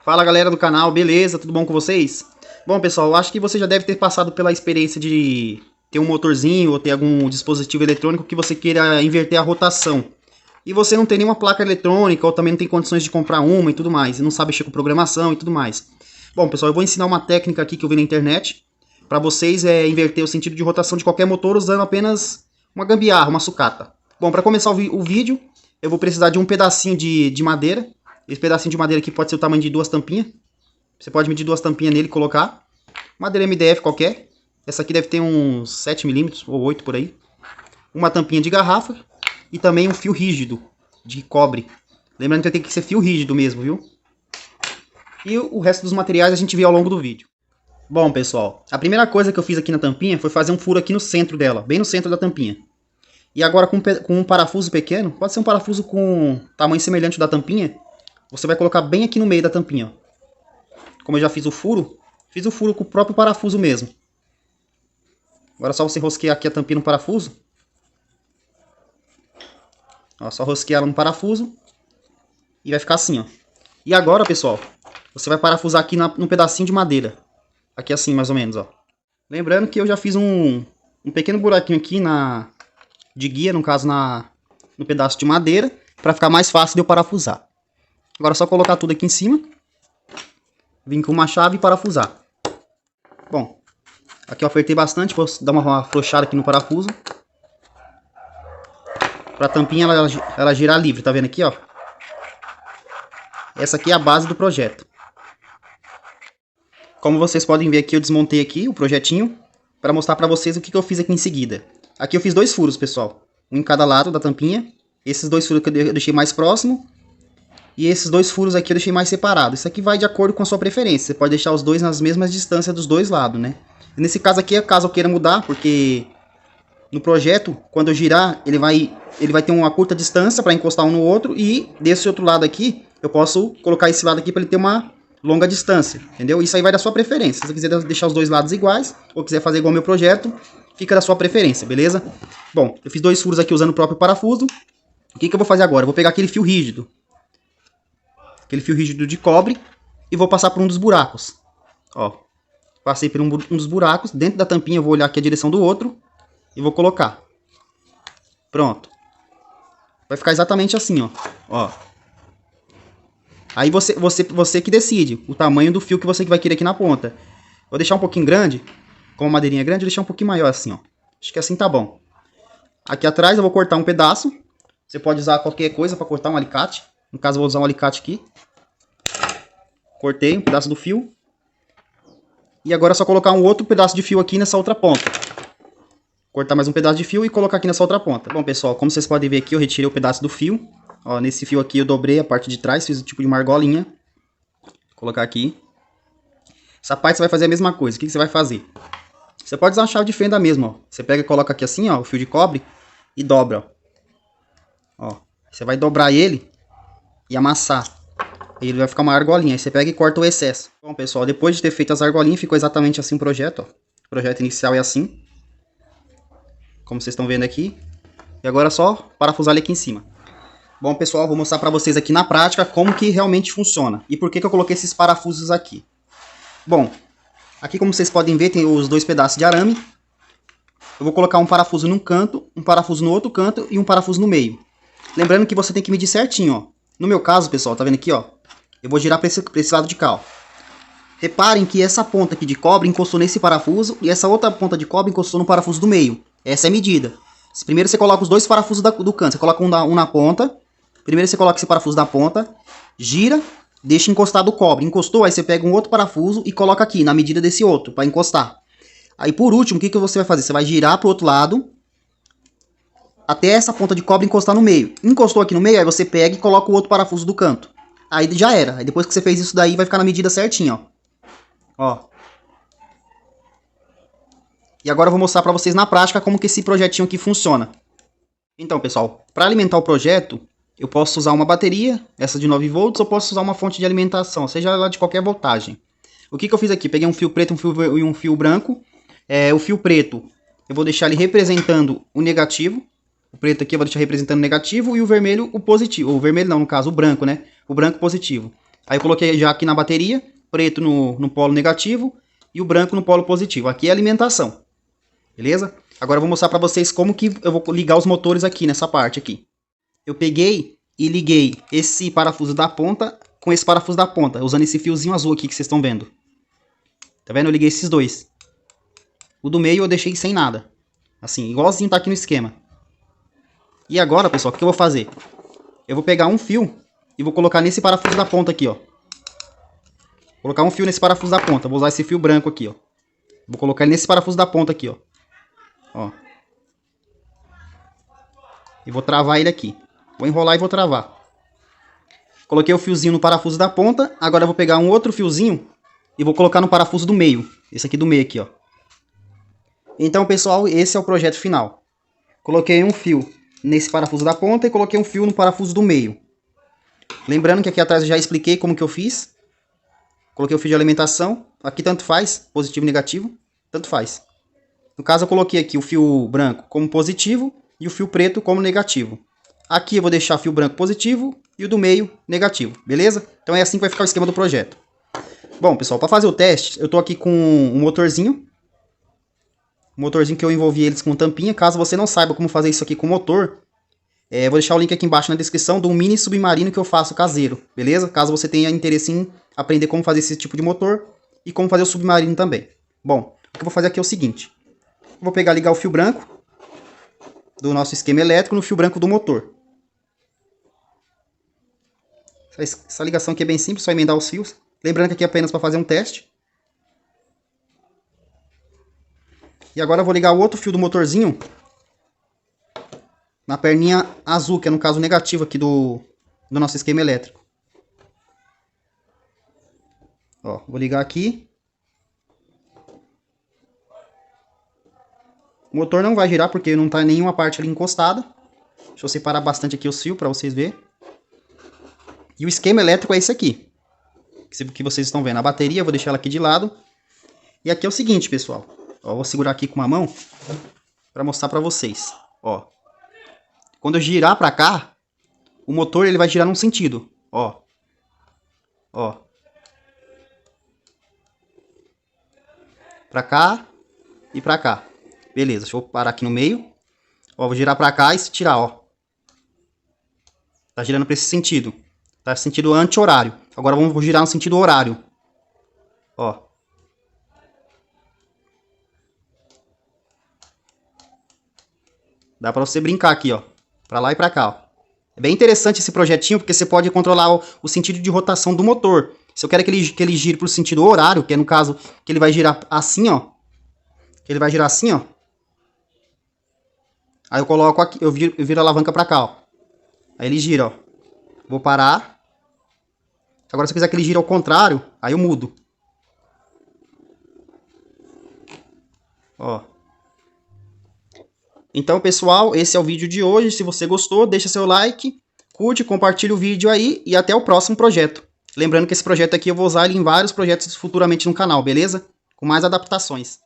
Fala galera do canal, beleza? Tudo bom com vocês? Bom pessoal, eu acho que você já deve ter passado pela experiência de ter um motorzinho ou ter algum dispositivo eletrônico que você queira inverter a rotação. E você não tem nenhuma placa eletrônica ou também não tem condições de comprar uma e tudo mais. E não sabe mexer com programação e tudo mais. Bom pessoal, eu vou ensinar uma técnica aqui que eu vi na internet. Para vocês inverter o sentido de rotação de qualquer motor usando apenas uma gambiarra, uma sucata. Bom, para começar o vídeo, eu vou precisar de um pedacinho de madeira. Esse pedacinho de madeira aqui pode ser o tamanho de 2 tampinhas. Você pode medir 2 tampinhas nele e colocar. Madeira MDF qualquer. Essa aqui deve ter uns 7 milímetros ou 8 por aí. Uma tampinha de garrafa. E também um fio rígido de cobre. Lembrando que tem que ser fio rígido mesmo, viu? E o resto dos materiais a gente vê ao longo do vídeo. Bom, pessoal, a primeira coisa que eu fiz aqui na tampinha foi fazer um furo aqui no centro dela. Bem no centro da tampinha. E agora com um parafuso pequeno, pode ser um parafuso com tamanho semelhante ao da tampinha. Você vai colocar bem aqui no meio da tampinha, ó. Como eu já fiz o furo com o próprio parafuso mesmo. Agora é só você rosquear aqui a tampinha no parafuso. Ó, só rosquear ela no parafuso. E vai ficar assim, ó. E agora, pessoal, você vai parafusar aqui num pedacinho de madeira. Aqui assim, mais ou menos, ó. Lembrando que eu já fiz um pequeno buraquinho aqui de guia, no caso, no pedaço de madeira, para ficar mais fácil de eu parafusar. Agora é só colocar tudo aqui em cima. Vim com uma chave e parafusar. Bom, aqui eu apertei bastante, vou dar uma afrouxada aqui no parafuso. Para a tampinha ela girar livre, tá vendo aqui, ó? Essa aqui é a base do projeto. Como vocês podem ver aqui, eu desmontei aqui o projetinho para mostrar para vocês o que eu fiz aqui em seguida. Aqui eu fiz 2 furos, pessoal. Um em cada lado da tampinha. Esses 2 furos que eu deixei mais próximo. E esses 2 furos aqui eu deixei mais separados. Isso aqui vai de acordo com a sua preferência. Você pode deixar os dois nas mesmas distâncias dos dois lados, né? E nesse caso aqui, caso eu queira mudar, porque no projeto, quando eu girar, ele vai ter uma curta distância para encostar um no outro. E desse outro lado aqui, eu posso colocar esse lado aqui para ele ter uma longa distância, entendeu? Isso aí vai da sua preferência. Se você quiser deixar os dois lados iguais, ou quiser fazer igual ao meu projeto, fica da sua preferência, beleza? Bom, eu fiz 2 furos aqui usando o próprio parafuso. O que eu vou fazer agora? Eu vou pegar aquele fio rígido. Aquele fio rígido de cobre. E vou passar por um dos buracos. Ó. Passei por um dos buracos. Dentro da tampinha eu vou olhar aqui a direção do outro. E vou colocar. Pronto. Vai ficar exatamente assim, ó. Ó. Aí você que decide o tamanho do fio que você vai querer aqui na ponta. Vou deixar um pouquinho grande. Como a madeirinha é grande, vou deixar um pouquinho maior assim, ó. Acho que assim tá bom. Aqui atrás eu vou cortar um pedaço. Você pode usar qualquer coisa para cortar, um alicate. No caso eu vou usar um alicate aqui. Cortei um pedaço do fio. E agora é só colocar um outro pedaço de fio aqui nessa outra ponta. Cortar mais um pedaço de fio e colocar aqui nessa outra ponta. Bom, pessoal, como vocês podem ver aqui, eu retirei o pedaço do fio. Ó, nesse fio aqui eu dobrei a parte de trás, fiz o tipo de uma argolinha. Vou colocar aqui. Essa parte você vai fazer a mesma coisa. O que você vai fazer? Você pode usar uma chave de fenda mesmo, ó. Você pega e coloca aqui assim, ó, o fio de cobre e dobra, ó. Ó, você vai dobrar ele e amassar. Aí ele vai ficar uma argolinha. Aí você pega e corta o excesso. Bom, pessoal, depois de ter feito as argolinhas, ficou exatamente assim o projeto, ó. O projeto inicial é assim. Como vocês estão vendo aqui. E agora é só parafusar ele aqui em cima. Bom, pessoal, vou mostrar pra vocês aqui na prática como que realmente funciona. E por que eu coloquei esses parafusos aqui. Bom, aqui como vocês podem ver, tem os 2 pedaços de arame. Eu vou colocar um parafuso num canto, um parafuso no outro canto e um parafuso no meio. Lembrando que você tem que medir certinho, ó. No meu caso, pessoal, tá vendo aqui, ó? Eu vou girar pra esse lado de cá, ó. Reparem que essa ponta aqui de cobre encostou nesse parafuso e essa outra ponta de cobre encostou no parafuso do meio. Essa é a medida. Primeiro você coloca os 2 parafusos do canto. Você coloca um na ponta. Primeiro você coloca esse parafuso na ponta. Gira. Deixa encostar do cobre. Encostou, aí você pega um outro parafuso e coloca aqui, na medida desse outro, para encostar. Aí por último, o que você vai fazer? Você vai girar pro outro lado. Até essa ponta de cobre encostar no meio. Encostou aqui no meio, aí você pega e coloca o outro parafuso do canto. Aí já era. Aí depois que você fez isso daí, vai ficar na medida certinha, ó. Ó. E agora eu vou mostrar para vocês na prática como que esse projetinho aqui funciona. Então, pessoal, para alimentar o projeto, eu posso usar uma bateria, essa de 9 volts, ou posso usar uma fonte de alimentação, seja ela de qualquer voltagem. O que eu fiz aqui? Peguei um fio preto e um fio branco. O fio preto, eu vou deixar ele representando o negativo. O preto aqui eu vou deixar representando o negativo e o vermelho o positivo. O vermelho não, no caso, o branco, né? O branco positivo. Aí eu coloquei já aqui na bateria, preto no polo negativo e o branco no polo positivo. Aqui é a alimentação, beleza? Agora eu vou mostrar para vocês como que eu vou ligar os motores aqui nessa parte aqui. Eu peguei e liguei esse parafuso da ponta com esse parafuso da ponta, usando esse fiozinho azul aqui que vocês estão vendo. Tá vendo? Eu liguei esses dois. O do meio eu deixei sem nada. Assim, igualzinho tá aqui no esquema. E agora, pessoal, o que eu vou fazer? Eu vou pegar um fio e vou colocar nesse parafuso da ponta aqui, ó. Vou colocar um fio nesse parafuso da ponta. Vou usar esse fio branco aqui, ó. Vou colocar ele nesse parafuso da ponta aqui, ó. Ó. E vou travar ele aqui. Vou enrolar e vou travar. Coloquei o fiozinho no parafuso da ponta. Agora eu vou pegar um outro fiozinho e vou colocar no parafuso do meio. Esse aqui do meio aqui, ó. Então, pessoal, esse é o projeto final. Coloquei um fio nesse parafuso da ponta e coloquei um fio no parafuso do meio. Lembrando que aqui atrás eu já expliquei como que eu fiz. Coloquei o fio de alimentação. Aqui tanto faz, positivo e negativo, tanto faz. No caso eu coloquei aqui o fio branco como positivo e o fio preto como negativo. Aqui eu vou deixar o fio branco positivo e o do meio negativo, beleza? Então é assim que vai ficar o esquema do projeto. Bom, pessoal, para fazer o teste, eu tô aqui com um motorzinho. Um motorzinho que eu envolvi eles com tampinha. Caso você não saiba como fazer isso aqui com motor, vou deixar o link aqui embaixo na descrição de um mini submarino que eu faço caseiro, beleza? Caso você tenha interesse em aprender como fazer esse tipo de motor e como fazer o submarino também. Bom, o que eu vou fazer aqui é o seguinte. Eu vou pegar e ligar o fio branco do nosso esquema elétrico no fio branco do motor. Essa ligação aqui é bem simples, só emendar os fios. Lembrando que aqui é apenas para fazer um teste. E agora eu vou ligar o outro fio do motorzinho na perninha azul, que é no caso negativo aqui do nosso esquema elétrico. Ó, vou ligar aqui. O motor não vai girar porque não está nenhuma parte ali encostada. Deixa eu separar bastante aqui os fios para vocês verem. E o esquema elétrico é esse aqui, que vocês estão vendo. A bateria, eu vou deixar ela aqui de lado. E aqui é o seguinte, pessoal. Ó, vou segurar aqui com uma mão para mostrar para vocês. Ó, quando eu girar para cá, o motor ele vai girar num sentido. Ó, ó, para cá e para cá. Beleza, deixa eu parar aqui no meio. Ó, vou girar para cá e se tirar, ó. Tá girando para esse sentido. Tá sentido anti-horário. Agora vamos girar no sentido horário. Ó. Dá pra você brincar aqui, ó. Pra lá e pra cá, ó. É bem interessante esse projetinho, porque você pode controlar o sentido de rotação do motor. Se eu quero que ele gire pro sentido horário, que é no caso que ele vai girar assim, ó. Que ele vai girar assim, ó. Aí eu coloco aqui, eu viro a alavanca pra cá, ó. Aí ele gira, ó. Vou parar. Agora se eu quiser que ele gire ao contrário, aí eu mudo. Ó. Então, pessoal, esse é o vídeo de hoje. Se você gostou, deixa seu like, curte, compartilha o vídeo aí e até o próximo projeto. Lembrando que esse projeto aqui eu vou usar ele em vários projetos futuramente no canal, beleza? Com mais adaptações.